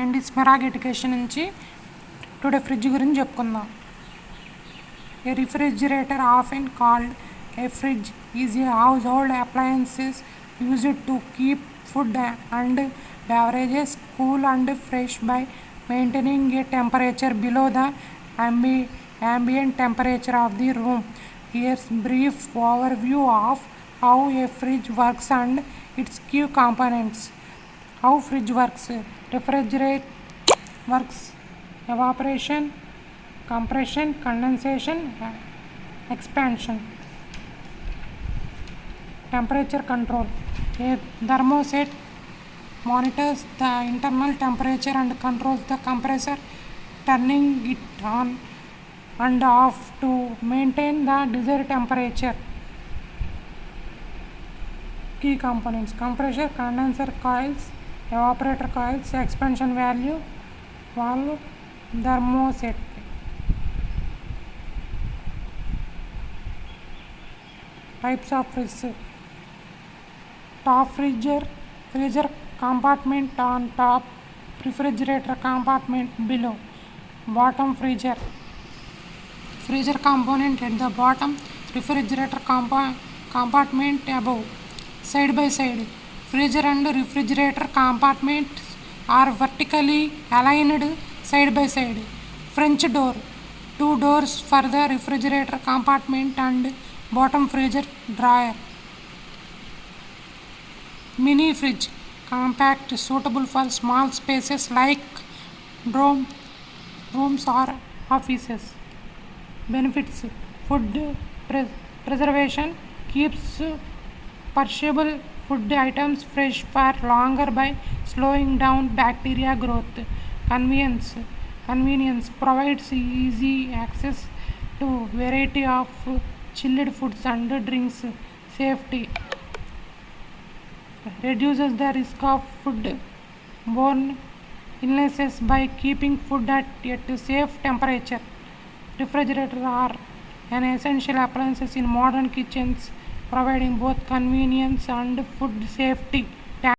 And స్మెరాగ్ education నుంచి today fridge గురించి చెప్పుకుందాం. A refrigerator often called a fridge is a household appliances used to keep food and beverages cool and fresh by maintaining a temperature below the ambient temperature of the room. Here's brief overview of how a fridge works and its key components. How fridge works: refrigerate works: evaporation, compression, condensation, expansion. Temperature control: a thermostat monitors the internal temperature and controls the compressor, turning it on and off to maintain the desired temperature. Key components: compressor, condenser coils, evaporator coils, expansion valve, thermostat. Types of fridge: top freezer compartment on top, refrigerator compartment below. Bottom freezer component at the bottom, refrigerator compartment above. Side by side, freezer and refrigerator compartments are vertically aligned side by side. French door: two doors for the refrigerator compartment and bottom freezer drawer. Mini fridge: compact, suitable for small spaces like rooms or offices. Benefits: food preservation: keeps perishable food items fresh for longer by slowing down bacteria growth. Convenience: provides easy access to variety of chilled foods and drinks. Safety: reduces the risk of food-borne illnesses by keeping food at safe temperature. Refrigerators are an essential appliance in modern kitchens, providing both convenience and food safety.